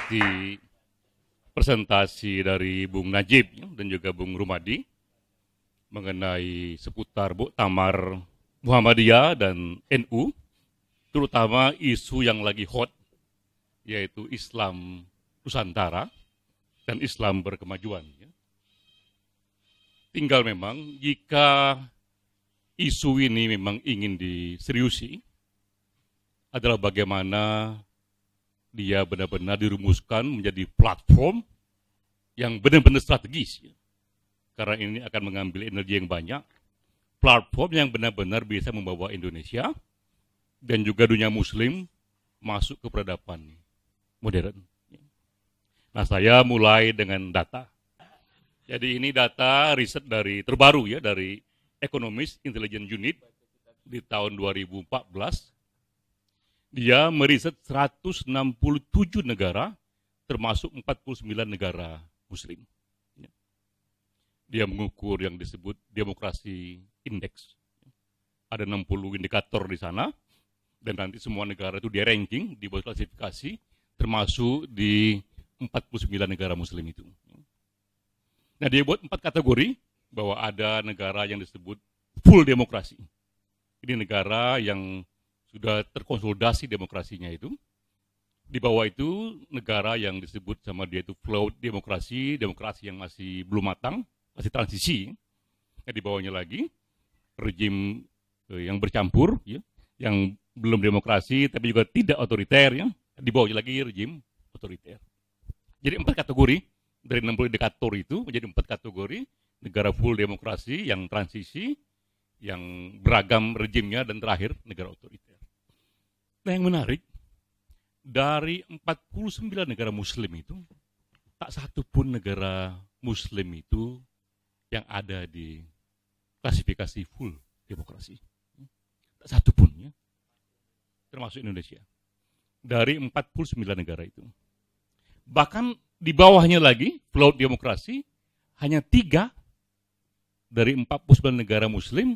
mengikuti presentasi dari Bung Najib dan juga Bung Rumadi mengenai seputar Muktamar Muhammadiyah dan NU, terutama isu yang lagi hot, yaitu Islam Nusantara dan Islam berkemajuan. Tinggal memang jika isu ini memang ingin diseriusi, adalah bagaimana dia benar-benar dirumuskan menjadi platform yang benar-benar strategis. Karena ini akan mengambil energi yang banyak, platform yang benar-benar bisa membawa Indonesia dan juga dunia muslim masuk ke peradaban modern. Nah, saya mulai dengan data. Jadi ini data riset dari terbaru ya, dari Economist Intelligence Unit di tahun 2014. Dia meriset 167 negara, termasuk 49 negara muslim. Dia mengukur yang disebut demokrasi indeks. Ada 60 indikator di sana, dan nanti semua negara itu dia ranking, dibuat klasifikasi, termasuk di 49 negara muslim itu. Nah, dia buat 4 kategori, bahwa ada negara yang disebut full demokrasi. Ini negara yang sudah terkonsolidasi demokrasinya itu. Di bawah itu negara yang disebut sama dia itu flawed demokrasi, demokrasi yang masih belum matang, masih transisi. Nah, di bawahnya lagi rejim yang bercampur, ya, yang belum demokrasi tapi juga tidak otoriter, ya. Di bawahnya lagi rejim otoriter. Jadi 4 kategori dari 60 indikator itu menjadi 4 kategori: negara full demokrasi, yang transisi, yang beragam rejimnya, dan terakhir negara otoriter. Nah, yang menarik, dari 49 negara muslim itu, tak satu pun negara muslim itu yang ada di klasifikasi full demokrasi. Tak satu pun, ya. Termasuk Indonesia. Dari 49 negara itu. Bahkan di bawahnya lagi, flawed demokrasi, hanya 3 dari 49 negara muslim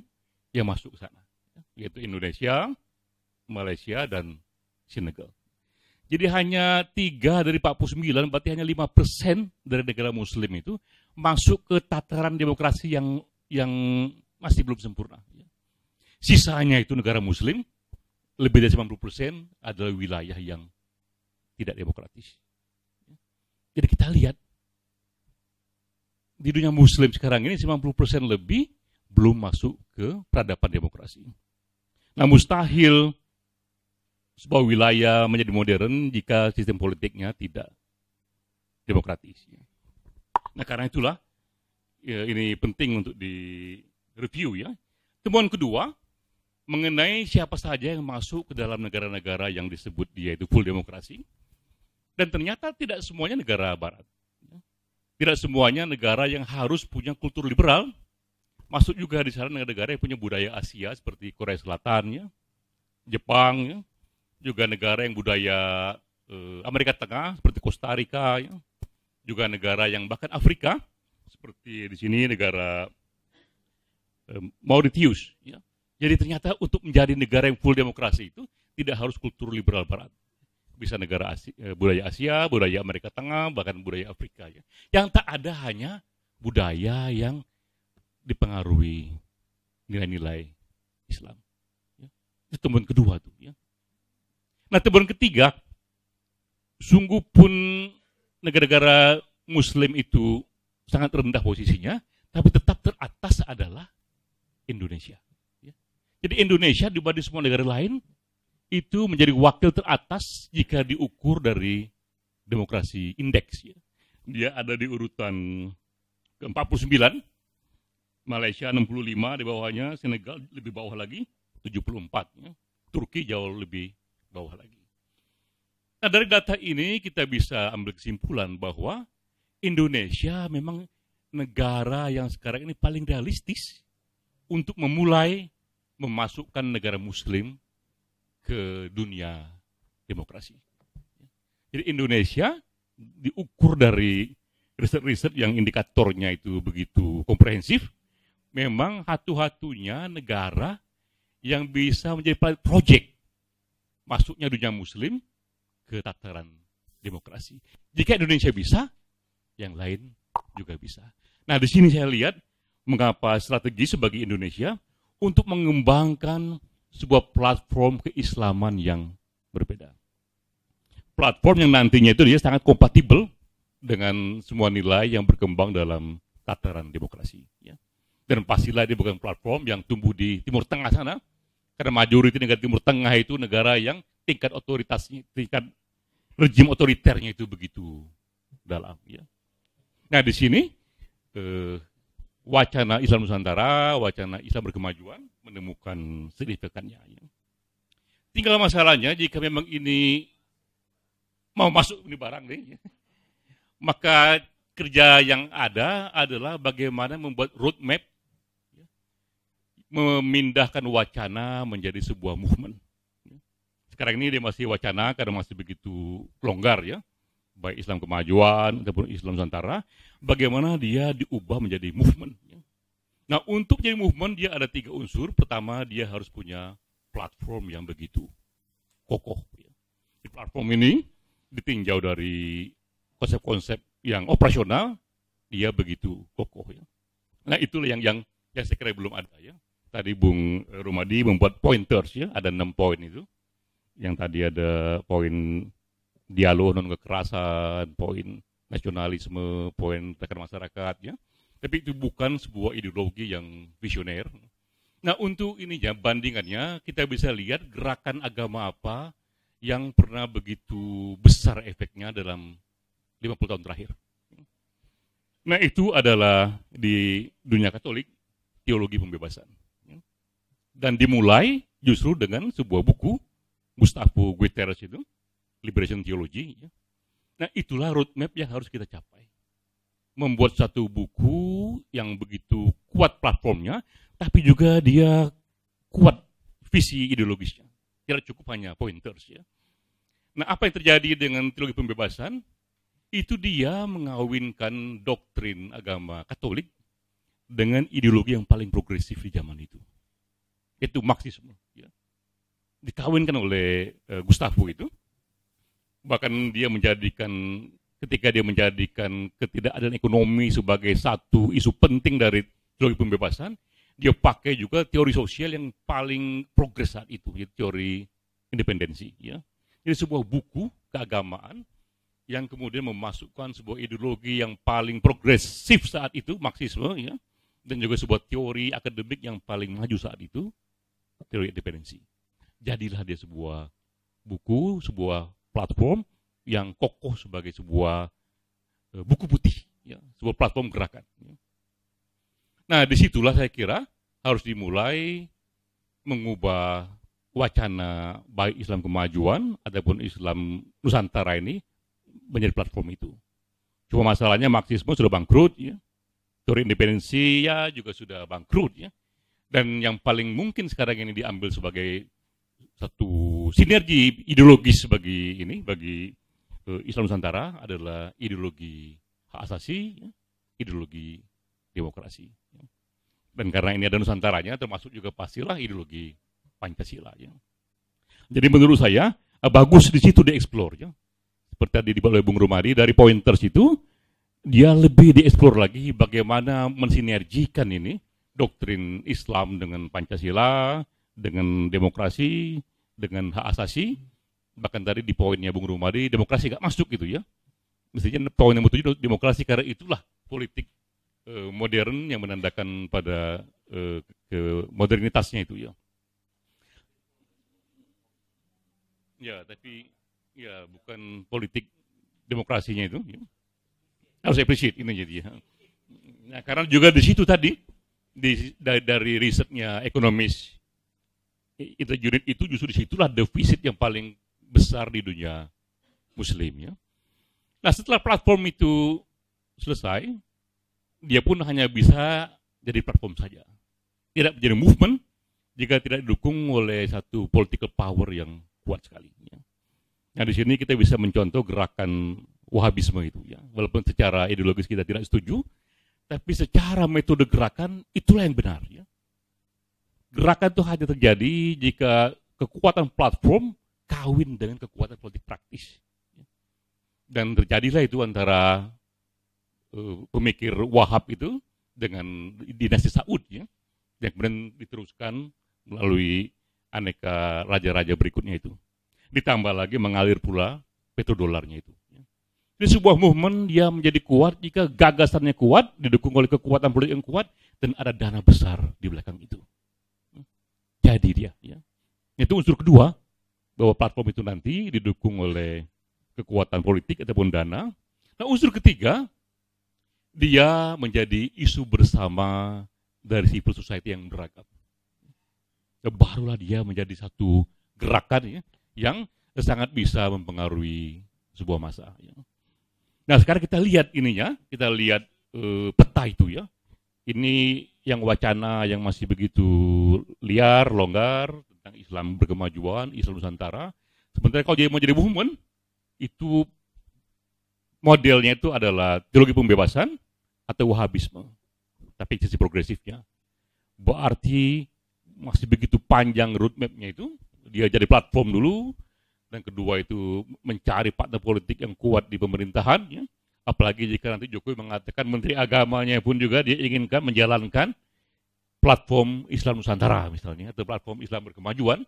yang masuk ke sana. Yaitu Indonesia, Malaysia, dan Senegal. Jadi hanya 3 dari 49, berarti hanya 5% dari negara muslim itu masuk ke tataran demokrasi yang masih belum sempurna. Sisanya itu negara muslim, lebih dari 90% adalah wilayah yang tidak demokratis. Jadi kita lihat, di dunia muslim sekarang ini 90% lebih belum masuk ke peradaban demokrasi. Nah, mustahil sebuah wilayah menjadi modern jika sistem politiknya tidak demokratis. Nah, karena itulah ya, ini penting untuk direview ya. Temuan kedua mengenai siapa saja yang masuk ke dalam negara-negara yang disebut dia itu full demokrasi. Dan ternyata tidak semuanya negara barat. Tidak semuanya negara yang harus punya kultur liberal. Masuk juga di sana negara-negara yang punya budaya Asia seperti Korea Selatan, ya, Jepang, ya. Juga negara yang budaya Amerika Tengah seperti Costa Rica, ya. Juga negara yang bahkan Afrika seperti di sini negara Mauritius. Ya. Jadi ternyata untuk menjadi negara yang full demokrasi itu tidak harus kultur liberal barat. Bisa negara Asia, budaya Asia, budaya Amerika Tengah, bahkan budaya Afrika. Ya. Yang tak ada hanya budaya yang dipengaruhi nilai-nilai Islam. Ya. Itu temuan kedua tuh. Ya. Nah, temuan ketiga, sungguh pun negara-negara Muslim itu sangat rendah posisinya, tapi tetap teratas adalah Indonesia. Ya. Jadi Indonesia dibanding semua negara lain itu menjadi wakil teratas jika diukur dari demokrasi indeks. Ya. Dia ada di urutan ke-49, Malaysia 65 di bawahnya, Senegal lebih bawah lagi, 74. Ya. Turki jauh lebih bawah lagi. Nah, dari data ini kita bisa ambil kesimpulan bahwa Indonesia memang negara yang sekarang ini paling realistis untuk memulai memasukkan negara muslim ke dunia demokrasi. Jadi Indonesia diukur dari riset-riset yang indikatornya itu begitu komprehensif, memang satu-satunya negara yang bisa menjadi project masuknya dunia muslim ke tataran demokrasi. Jika Indonesia bisa, yang lain juga bisa. Nah, di sini saya lihat mengapa strategi sebagai Indonesia untuk mengembangkan sebuah platform keislaman yang berbeda. Platform yang nantinya itu dia sangat kompatibel dengan semua nilai yang berkembang dalam tataran demokrasi. Ya. Dan pastilah dia bukan platform yang tumbuh di Timur Tengah sana, karena majoriti negara Timur Tengah itu negara yang tingkat otoritasnya, tingkat rejim otoriternya itu begitu dalam. Ya. Nah, di sini wacana Islam Nusantara, wacana Islam berkemajuan menemukan signifikannya. Ya. Tinggal masalahnya jika memang ini mau masuk ini barang nih, ya, maka kerja yang ada adalah bagaimana membuat roadmap, ya, memindahkan wacana menjadi sebuah movement. Sekarang ini dia masih wacana karena masih begitu longgar, ya, baik Islam kemajuan ataupun Islam Nusantara, bagaimana dia diubah menjadi movement. Ya. Nah, untuk jadi movement dia ada 3 unsur. Pertama, dia harus punya platform yang begitu kokoh. Ya. Di platform ini ditinjau dari konsep-konsep yang operasional, dia begitu kokoh. Ya. Nah, itulah yang saya kira belum ada. Ya. Tadi Bung Rumadi membuat pointers, ya, ada 6 poin itu. Yang tadi ada poin dialog non kekerasan, poin nasionalisme, poin tekan masyarakat, ya. Tapi itu bukan sebuah ideologi yang visioner. Nah, untuk ininya bandingannya kita bisa lihat gerakan agama apa yang pernah begitu besar efeknya dalam 50 tahun terakhir. Nah, itu adalah di dunia Katolik, teologi pembebasan. Dan dimulai justru dengan sebuah buku Gustavo Guterres itu, Liberation Theology. Nah, itulah roadmap yang harus kita capai. Membuat satu buku yang begitu kuat platformnya, tapi juga dia kuat visi ideologisnya. Tidak cukup hanya pointers, ya. Nah, apa yang terjadi dengan teologi pembebasan? Itu dia mengawinkan doktrin agama Katolik dengan ideologi yang paling progresif di zaman itu. Itu Marxisme. Ya. Dikawinkan oleh Gustavo itu. Bahkan dia ketika dia menjadikan ketidakadilan ekonomi sebagai satu isu penting dari teologi pembebasan, dia pakai juga teori sosial yang paling progres saat itu, yaitu teori independensi. Ya. Jadi sebuah buku keagamaan yang kemudian memasukkan sebuah ideologi yang paling progresif saat itu, Marxisme, ya, dan juga sebuah teori akademik yang paling maju saat itu, teori independensi. Jadilah dia sebuah buku, sebuah platform yang kokoh sebagai sebuah buku putih, ya, sebuah platform gerakan. Ya. Nah, disitulah saya kira harus dimulai mengubah wacana baik Islam kemajuan ataupun Islam Nusantara ini menjadi platform itu. Cuma masalahnya Marxisme sudah bangkrut, ya. Teori independensi ya juga sudah bangkrut, ya. Dan yang paling mungkin sekarang ini diambil sebagai satu sinergi ideologis bagi Islam Nusantara adalah ideologi hak asasi, ya, ideologi demokrasi. Ya. Dan karena ini ada Nusantaranya, termasuk juga pastilah ideologi Pancasila. Ya. Jadi menurut saya bagus di situ dieksplor. Ya. Seperti tadi dibuat oleh Bung Rumadi, dari pointers itu dia lebih dieksplor lagi bagaimana mensinergikan ini doktrin Islam dengan Pancasila, dengan demokrasi, dengan hak asasi. Bahkan tadi di poinnya Bung Rumadi, demokrasi gak masuk gitu, ya. Mestinya poin yang betul demokrasi, karena itulah politik modern yang menandakan pada modernitasnya itu, ya. Ya, tapi ya bukan politik demokrasinya itu, ya. Harus appreciate ini jadi, ya. Nah, karena juga di situ tadi dari risetnya ekonomis unit itu justru disitulah defisit yang paling besar di dunia Muslim, ya. Nah, setelah platform itu selesai, dia pun hanya bisa jadi platform saja, tidak menjadi movement jika tidak didukung oleh satu political power yang kuat sekali. Ya. Nah, di sini kita bisa mencontoh gerakan Wahabisme itu, ya. Walaupun secara ideologis kita tidak setuju, tapi secara metode gerakan itulah yang benar. Ya. Gerakan itu hanya terjadi jika kekuatan platform kawin dengan kekuatan politik praktis. Ya. Dan terjadilah itu antara pemikir Wahab itu dengan dinasti Saud, ya, yang kemudian diteruskan melalui aneka raja-raja berikutnya itu. Ditambah lagi mengalir pula petrodolarnya itu. Ini sebuah movement dia menjadi kuat jika gagasannya kuat, didukung oleh kekuatan politik yang kuat, dan ada dana besar di belakang itu. Jadi dia, ya. Itu unsur kedua, bahwa platform itu nanti didukung oleh kekuatan politik ataupun dana. Nah, unsur ketiga, dia menjadi isu bersama dari civil society yang beragam. Barulah dia menjadi satu gerakan, ya, yang sangat bisa mempengaruhi sebuah masa. Ya. Nah, sekarang kita lihat ininya, kita lihat peta itu, ya. Ini yang wacana yang masih begitu liar, longgar tentang Islam berkemajuan, Islam Nusantara. Sementara kalau dia mau jadi movement, itu modelnya itu adalah teologi pembebasan atau Wahabisme, tapi sisi progresifnya. Berarti masih begitu panjang roadmap-nya itu. Dia jadi platform dulu, dan kedua itu mencari partner politik yang kuat di pemerintahan, ya. Apalagi jika nanti Jokowi mengatakan menteri agamanya pun juga dia inginkan menjalankan platform Islam Nusantara misalnya, atau platform Islam berkemajuan,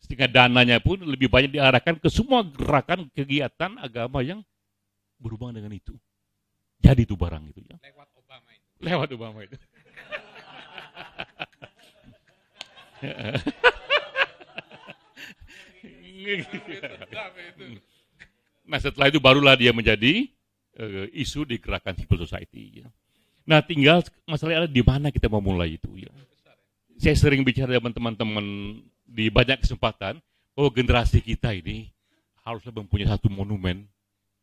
sehingga dananya pun lebih banyak diarahkan ke semua gerakan kegiatan agama yang berhubungan dengan itu. Jadi itu barang itu, ya. Lewat Obama itu. Lewat Obama itu. Nah, setelah itu barulah dia menjadi isu di gerakan civil society, ya. Nah, tinggal masalahnya di mana kita mau mulai itu, ya. Saya sering bicara dengan teman-teman di banyak kesempatan bahwa generasi kita ini harusnya mempunyai satu monumen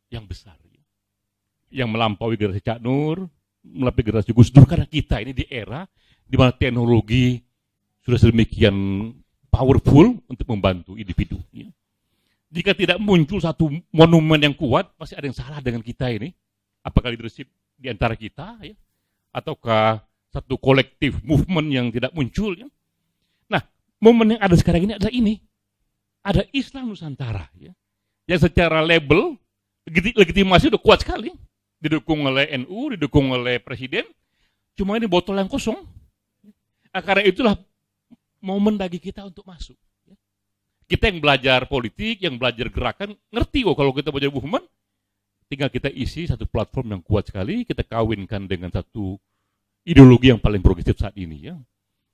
yang besar, ya, yang melampaui generasi Cak Nur, melampaui generasi Gus Dur, karena kita ini di era di mana teknologi sudah sedemikian powerful untuk membantu individu, ya. Jika tidak muncul satu monumen yang kuat, pasti ada yang salah dengan kita ini. Apakah leadership di antara kita, ya, ataukah satu kolektif movement yang tidak muncul, ya. Nah, momen yang ada sekarang ini adalah ini. Ada Islam Nusantara, ya, yang secara label legitimasi udah kuat sekali. Didukung oleh NU, didukung oleh Presiden. Cuma ini botol yang kosong. Nah, karena itulah momen bagi kita untuk masuk. Kita yang belajar politik, yang belajar gerakan, ngerti kok kalau kita mau jadi movement, tinggal kita isi satu platform yang kuat sekali, kita kawinkan dengan satu ideologi yang paling progresif saat ini, ya.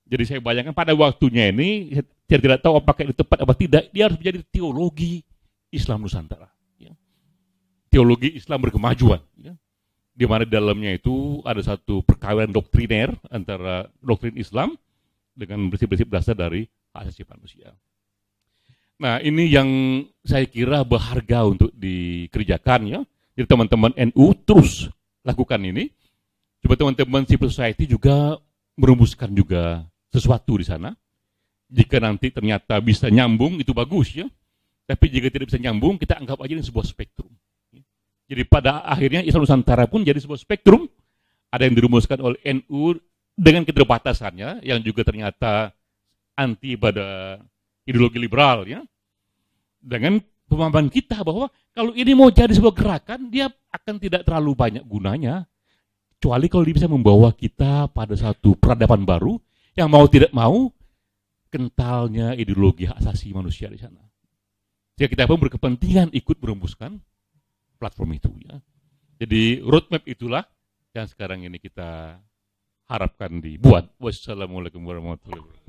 Jadi saya bayangkan pada waktunya ini, saya tidak tahu apakah itu tepat apa tidak, dia harus menjadi teologi Islam Nusantara, ya. Teologi Islam berkemajuan, ya. Di mana di dalamnya itu ada satu perkawinan doktriner antara doktrin Islam dengan prinsip-prinsip dasar dari hak asasi manusia. Nah, ini yang saya kira berharga untuk dikerjakan, ya. Jadi teman-teman NU terus lakukan ini. Coba teman-teman civil society juga merumuskan juga sesuatu di sana. Jika nanti ternyata bisa nyambung, itu bagus, ya. Tapi jika tidak bisa nyambung, kita anggap aja ini sebuah spektrum. Jadi pada akhirnya Islam Nusantara pun jadi sebuah spektrum. Ada yang dirumuskan oleh NU dengan keterbatasannya, yang juga ternyata anti pada ideologi liberal, ya. Dengan pemahaman kita bahwa kalau ini mau jadi sebuah gerakan, dia akan tidak terlalu banyak gunanya, kecuali kalau dia bisa membawa kita pada satu peradaban baru yang mau tidak mau kentalnya ideologi hak asasi manusia di sana. Jadi kita pun berkepentingan ikut merumuskan platform itu, ya. Jadi roadmap itulah yang sekarang ini kita harapkan dibuat. Wassalamualaikum warahmatullahi wabarakatuh.